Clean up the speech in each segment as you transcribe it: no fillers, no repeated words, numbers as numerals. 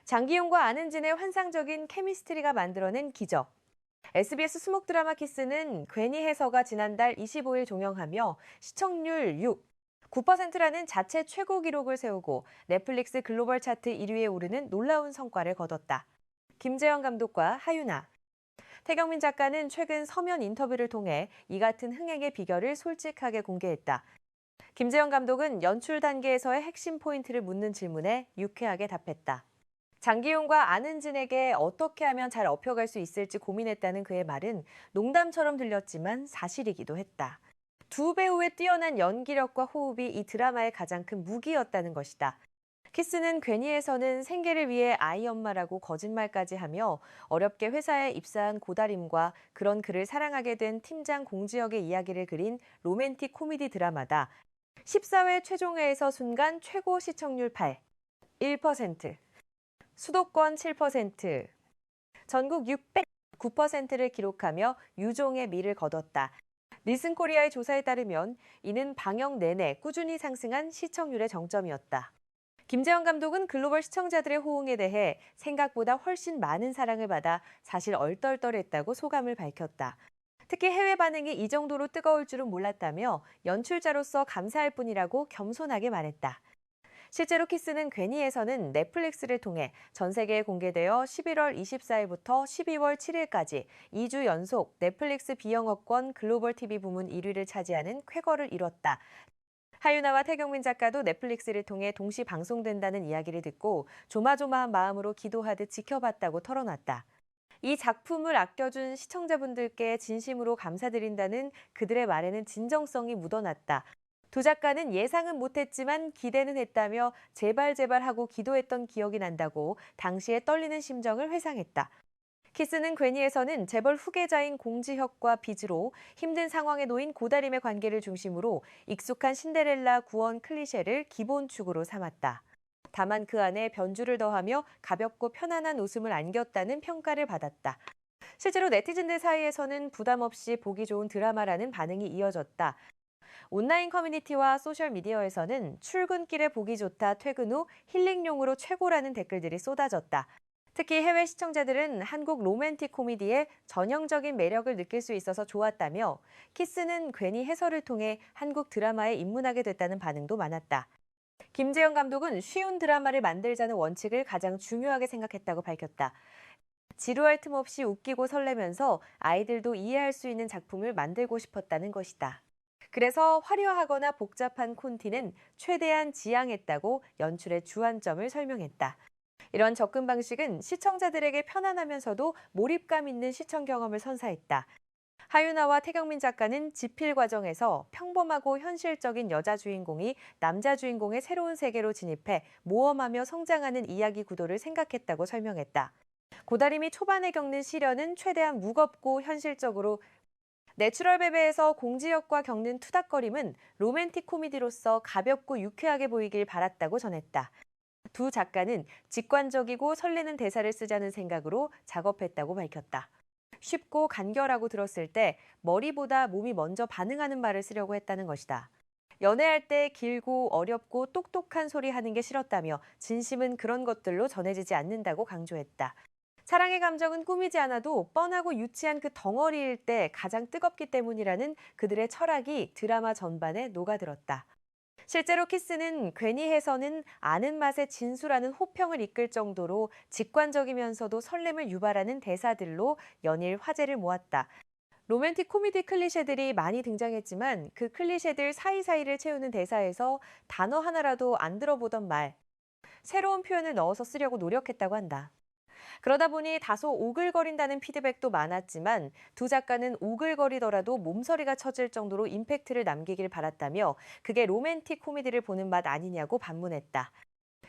장기용과 안은진의 환상적인 케미스트리가 만들어낸 기적. SBS 수목 드라마 키스는 괜히 해서가 지난달 25일 종영하며 시청률 9%라는 자체 최고 기록을 세우고 넷플릭스 글로벌 차트 1위에 오르는 놀라운 성과를 거뒀다. 김재현 감독과 하유나, 태경민 작가는 최근 서면 인터뷰를 통해 이 같은 흥행의 비결을 솔직하게 공개했다. 김재현 감독은 연출 단계에서의 핵심 포인트를 묻는 질문에 유쾌하게 답했다. 장기용과 안은진에게 어떻게 하면 잘 업혀갈 수 있을지 고민했다는 그의 말은 농담처럼 들렸지만 사실이기도 했다. 두 배우의 뛰어난 연기력과 호흡이 이 드라마의 가장 큰 무기였다는 것이다. 키스는 괜히에서는 생계를 위해 아이 엄마라고 거짓말까지 하며 어렵게 회사에 입사한 고다림과 그런 그를 사랑하게 된 팀장 공지혁의 이야기를 그린 로맨틱 코미디 드라마다. 14회 최종회에서 순간 최고 시청률 1%, 수도권 7%, 전국 609%를 기록하며 유종의 미를 거뒀다. 닐슨 코리아의 조사에 따르면 이는 방영 내내 꾸준히 상승한 시청률의 정점이었다. 김재현 감독은 글로벌 시청자들의 호응에 대해 생각보다 훨씬 많은 사랑을 받아 사실 얼떨떨했다고 소감을 밝혔다. 특히 해외 반응이 이 정도로 뜨거울 줄은 몰랐다며 연출자로서 감사할 뿐이라고 겸손하게 말했다. 실제로 키스는 괜히에서는 넷플릭스를 통해 전 세계에 공개되어 11월 24일부터 12월 7일까지 2주 연속 넷플릭스 비영업권 글로벌 TV 부문 1위를 차지하는 쾌거를 이뤘다. 하유나와 태경민 작가도 넷플릭스를 통해 동시 방송된다는 이야기를 듣고 조마조마한 마음으로 기도하듯 지켜봤다고 털어놨다. 이 작품을 아껴준 시청자분들께 진심으로 감사드린다는 그들의 말에는 진정성이 묻어났다. 두 작가는 예상은 못했지만 기대는 했다며 제발 하고 기도했던 기억이 난다고 당시의 떨리는 심정을 회상했다. 키스는 괜히에서는 재벌 후계자인 공지혁과 빚으로 힘든 상황에 놓인 고다림의 관계를 중심으로 익숙한 신데렐라 구원 클리셰를 기본축으로 삼았다. 다만 그 안에 변주를 더하며 가볍고 편안한 웃음을 안겼다는 평가를 받았다. 실제로 네티즌들 사이에서는 부담 없이 보기 좋은 드라마라는 반응이 이어졌다. 온라인 커뮤니티와 소셜미디어에서는 출근길에 보기 좋다, 퇴근 후 힐링용으로 최고라는 댓글들이 쏟아졌다. 특히 해외 시청자들은 한국 로맨틱 코미디의 전형적인 매력을 느낄 수 있어서 좋았다며 키스는 괜히 해설을 통해 한국 드라마에 입문하게 됐다는 반응도 많았다. 김재현 감독은 쉬운 드라마를 만들자는 원칙을 가장 중요하게 생각했다고 밝혔다. 지루할 틈 없이 웃기고 설레면서 아이들도 이해할 수 있는 작품을 만들고 싶었다는 것이다. 그래서 화려하거나 복잡한 콘티는 최대한 지양했다고 연출의 주안점을 설명했다. 이런 접근 방식은 시청자들에게 편안하면서도 몰입감 있는 시청 경험을 선사했다. 하유나와 태경민 작가는 집필 과정에서 평범하고 현실적인 여자 주인공이 남자 주인공의 새로운 세계로 진입해 모험하며 성장하는 이야기 구도를 생각했다고 설명했다. 고다림이 초반에 겪는 시련은 최대한 무겁고 현실적으로, 내추럴베베에서 공지혁과 겪는 투닥거림은 로맨틱 코미디로서 가볍고 유쾌하게 보이길 바랐다고 전했다. 두 작가는 직관적이고 설레는 대사를 쓰자는 생각으로 작업했다고 밝혔다. 쉽고 간결하고 들었을 때 머리보다 몸이 먼저 반응하는 말을 쓰려고 했다는 것이다. 연애할 때 길고 어렵고 똑똑한 소리 하는 게 싫었다며 진심은 그런 것들로 전해지지 않는다고 강조했다. 사랑의 감정은 꾸미지 않아도 뻔하고 유치한 그 덩어리일 때 가장 뜨겁기 때문이라는 그들의 철학이 드라마 전반에 녹아들었다. 실제로 키스는 괜히 해서는 아는 맛의 진수라는 호평을 이끌 정도로 직관적이면서도 설렘을 유발하는 대사들로 연일 화제를 모았다. 로맨틱 코미디 클리셰들이 많이 등장했지만 그 클리셰들 사이사이를 채우는 대사에서 단어 하나라도 안 들어보던 말, 새로운 표현을 넣어서 쓰려고 노력했다고 한다. 그러다 보니 다소 오글거린다는 피드백도 많았지만 두 작가는 오글거리더라도 몸서리가 쳐질 정도로 임팩트를 남기길 바랐다며 그게 로맨틱 코미디를 보는 맛 아니냐고 반문했다.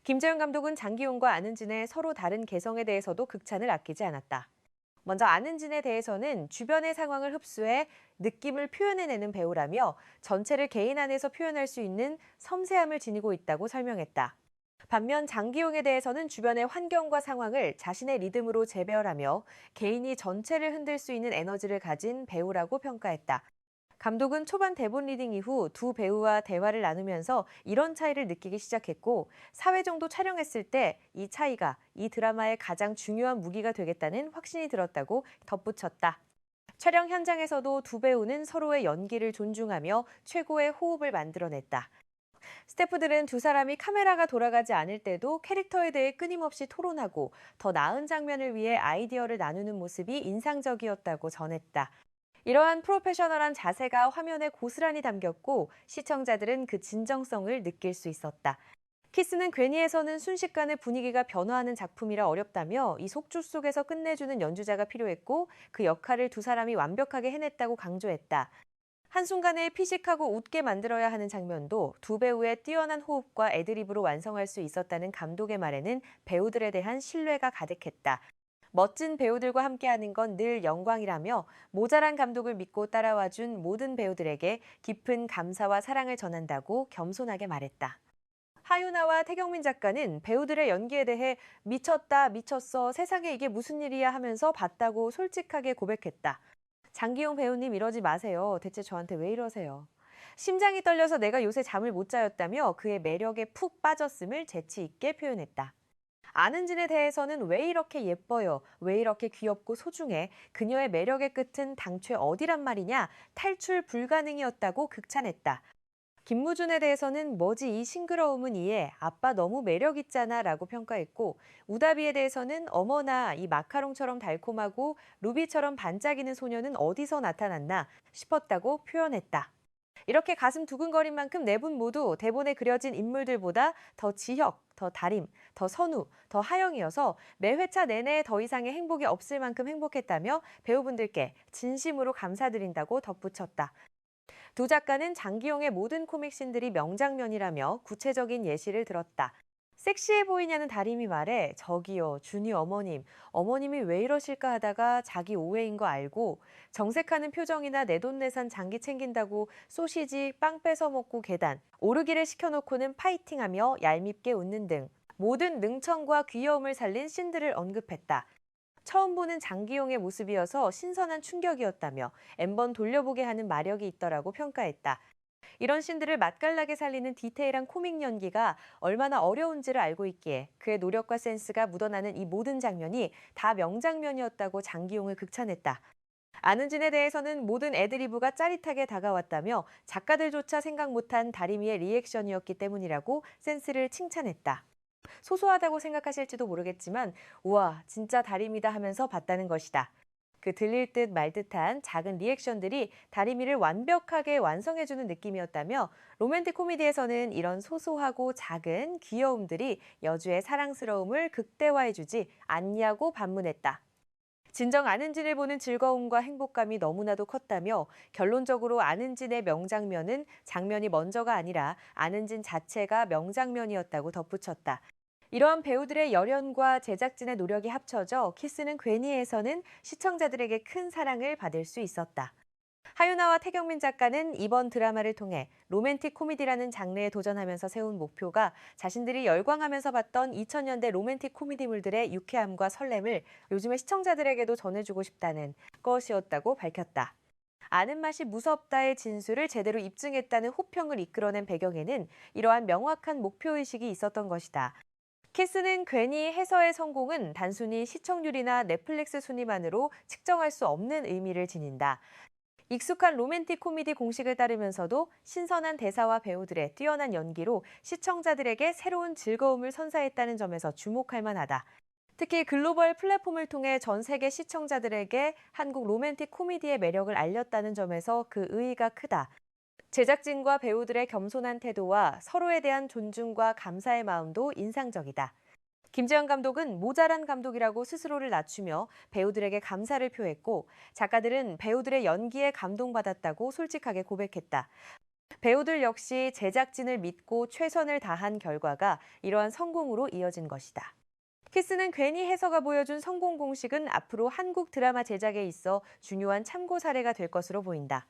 김재현 감독은 장기용과 안은진의 서로 다른 개성에 대해서도 극찬을 아끼지 않았다. 먼저 안은진에 대해서는 주변의 상황을 흡수해 느낌을 표현해내는 배우라며 전체를 개인 안에서 표현할 수 있는 섬세함을 지니고 있다고 설명했다. 반면 장기용에 대해서는 주변의 환경과 상황을 자신의 리듬으로 재배열하며 개인이 전체를 흔들 수 있는 에너지를 가진 배우라고 평가했다. 감독은 초반 대본 리딩 이후 두 배우와 대화를 나누면서 이런 차이를 느끼기 시작했고, 사회 정도 촬영했을 때 이 차이가 이 드라마의 가장 중요한 무기가 되겠다는 확신이 들었다고 덧붙였다. 촬영 현장에서도 두 배우는 서로의 연기를 존중하며 최고의 호흡을 만들어냈다. 스태프들은 두 사람이 카메라가 돌아가지 않을 때도 캐릭터에 대해 끊임없이 토론하고 더 나은 장면을 위해 아이디어를 나누는 모습이 인상적이었다고 전했다. 이러한 프로페셔널한 자세가 화면에 고스란히 담겼고 시청자들은 그 진정성을 느낄 수 있었다. 키스는 괜히에서는 순식간에 분위기가 변화하는 작품이라 어렵다며 이 속주 속에서 끝내주는 연주자가 필요했고 그 역할을 두 사람이 완벽하게 해냈다고 강조했다. 한순간에 피식하고 웃게 만들어야 하는 장면도 두 배우의 뛰어난 호흡과 애드리브로 완성할 수 있었다는 감독의 말에는 배우들에 대한 신뢰가 가득했다. 멋진 배우들과 함께하는 건 늘 영광이라며 모자란 감독을 믿고 따라와준 모든 배우들에게 깊은 감사와 사랑을 전한다고 겸손하게 말했다. 하유나와 태경민 작가는 배우들의 연기에 대해 미쳤다, 미쳤어, 세상에 이게 무슨 일이야 하면서 봤다고 솔직하게 고백했다. 장기용 배우님 이러지 마세요. 대체 저한테 왜 이러세요? 심장이 떨려서 내가 요새 잠을 못 자였다며 그의 매력에 푹 빠졌음을 재치 있게 표현했다. 아는진에 대해서는 왜 이렇게 예뻐요? 왜 이렇게 귀엽고 소중해? 그녀의 매력의 끝은 당최 어디란 말이냐? 탈출 불가능이었다고 극찬했다. 김무준에 대해서는 뭐지 이 싱그러움은 이해, 아빠 너무 매력 있잖아 라고 평가했고 우다비에 대해서는 어머나 이 마카롱처럼 달콤하고 루비처럼 반짝이는 소녀는 어디서 나타났나 싶었다고 표현했다. 이렇게 가슴 두근거린 만큼 네 분 모두 대본에 그려진 인물들보다 더 지혁, 더 다림, 더 선우, 더 하영이어서 매 회차 내내 더 이상의 행복이 없을 만큼 행복했다며 배우분들께 진심으로 감사드린다고 덧붙였다. 두 작가는 장기용의 모든 코믹신들이 명장면이라며 구체적인 예시를 들었다. 섹시해 보이냐는 다림이 말해 저기요 준이 어머님, 어머님이 왜 이러실까 하다가 자기 오해인 거 알고 정색하는 표정이나 내돈내산 장기 챙긴다고 소시지 빵 뺏어 먹고 계단 오르기를 시켜놓고는 파이팅하며 얄밉게 웃는 등 모든 능청과 귀여움을 살린 씬들을 언급했다. 처음 보는 장기용의 모습이어서 신선한 충격이었다며 N번 돌려보게 하는 마력이 있더라고 평가했다. 이런 씬들을 맛깔나게 살리는 디테일한 코믹 연기가 얼마나 어려운지를 알고 있기에 그의 노력과 센스가 묻어나는 이 모든 장면이 다 명장면이었다고 장기용을 극찬했다. 아는진에 대해서는 모든 애드리브가 짜릿하게 다가왔다며 작가들조차 생각 못한 다리미의 리액션이었기 때문이라고 센스를 칭찬했다. 소소하다고 생각하실지도 모르겠지만 우와 진짜 다림이다 하면서 봤다는 것이다. 그 들릴 듯 말 듯한 작은 리액션들이 다리미를 완벽하게 완성해주는 느낌이었다며 로맨틱 코미디에서는 이런 소소하고 작은 귀여움들이 여주의 사랑스러움을 극대화해주지 않냐고 반문했다. 진정 아는진을 보는 즐거움과 행복감이 너무나도 컸다며 결론적으로 아는진의 명장면은 장면이 먼저가 아니라 아는진 자체가 명장면이었다고 덧붙였다. 이러한 배우들의 열연과 제작진의 노력이 합쳐져 키스는 괜히에서는 시청자들에게 큰 사랑을 받을 수 있었다. 하유나와 태경민 작가는 이번 드라마를 통해 로맨틱 코미디라는 장르에 도전하면서 세운 목표가 자신들이 열광하면서 봤던 2000년대 로맨틱 코미디물들의 유쾌함과 설렘을 요즘의 시청자들에게도 전해주고 싶다는 것이었다고 밝혔다. 아는 맛이 무섭다의 진술을 제대로 입증했다는 호평을 이끌어낸 배경에는 이러한 명확한 목표의식이 있었던 것이다. 키스는 괜히 해서의 성공은 단순히 시청률이나 넷플릭스 순위만으로 측정할 수 없는 의미를 지닌다. 익숙한 로맨틱 코미디 공식을 따르면서도 신선한 대사와 배우들의 뛰어난 연기로 시청자들에게 새로운 즐거움을 선사했다는 점에서 주목할 만하다. 특히 글로벌 플랫폼을 통해 전 세계 시청자들에게 한국 로맨틱 코미디의 매력을 알렸다는 점에서 그 의의가 크다. 제작진과 배우들의 겸손한 태도와 서로에 대한 존중과 감사의 마음도 인상적이다. 김지현 감독은 모자란 감독이라고 스스로를 낮추며 배우들에게 감사를 표했고 작가들은 배우들의 연기에 감동받았다고 솔직하게 고백했다. 배우들 역시 제작진을 믿고 최선을 다한 결과가 이러한 성공으로 이어진 것이다. 키스는 괜히 해서가 보여준 성공 공식은 앞으로 한국 드라마 제작에 있어 중요한 참고 사례가 될 것으로 보인다.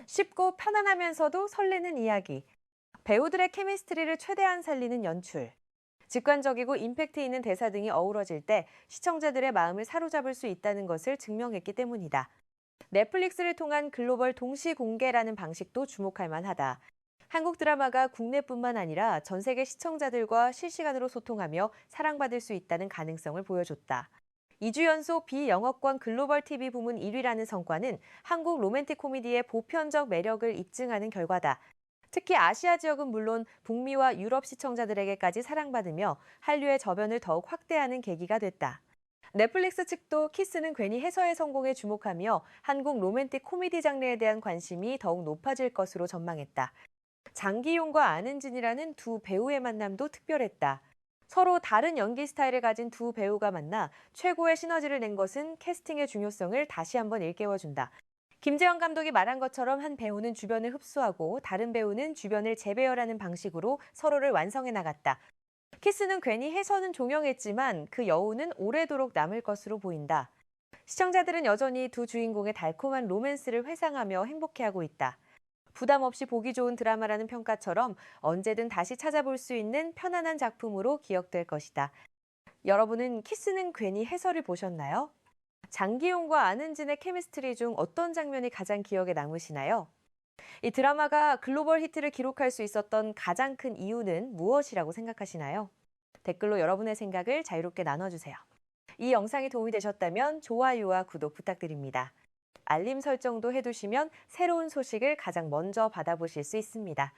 쉽고 편안하면서도 설레는 이야기, 배우들의 케미스트리를 최대한 살리는 연출, 직관적이고 임팩트 있는 대사 등이 어우러질 때 시청자들의 마음을 사로잡을 수 있다는 것을 증명했기 때문이다. 넷플릭스를 통한 글로벌 동시 공개라는 방식도 주목할 만하다. 한국 드라마가 국내뿐만 아니라 전 세계 시청자들과 실시간으로 소통하며 사랑받을 수 있다는 가능성을 보여줬다. 2주 연속 비영어권 글로벌 TV 부문 1위라는 성과는 한국 로맨틱 코미디의 보편적 매력을 입증하는 결과다. 특히 아시아 지역은 물론 북미와 유럽 시청자들에게까지 사랑받으며 한류의 저변을 더욱 확대하는 계기가 됐다. 넷플릭스 측도 키스는 괜히 해서의 성공에 주목하며 한국 로맨틱 코미디 장르에 대한 관심이 더욱 높아질 것으로 전망했다. 장기용과 안은진이라는 두 배우의 만남도 특별했다. 서로 다른 연기 스타일을 가진 두 배우가 만나 최고의 시너지를 낸 것은 캐스팅의 중요성을 다시 한번 일깨워준다. 김재현 감독이 말한 것처럼 한 배우는 주변을 흡수하고 다른 배우는 주변을 재배열하는 방식으로 서로를 완성해 나갔다. 키스는 괜히 해서는 종영했지만 그 여운은 오래도록 남을 것으로 보인다. 시청자들은 여전히 두 주인공의 달콤한 로맨스를 회상하며 행복해하고 있다. 부담 없이 보기 좋은 드라마라는 평가처럼 언제든 다시 찾아볼 수 있는 편안한 작품으로 기억될 것이다. 여러분은 키스는 괜히 해설을 보셨나요? 장기용과 안은진의 케미스트리 중 어떤 장면이 가장 기억에 남으시나요? 이 드라마가 글로벌 히트를 기록할 수 있었던 가장 큰 이유는 무엇이라고 생각하시나요? 댓글로 여러분의 생각을 자유롭게 나눠주세요. 이 영상이 도움이 되셨다면 좋아요와 구독 부탁드립니다. 알림 설정도 해두시면 새로운 소식을 가장 먼저 받아보실 수 있습니다.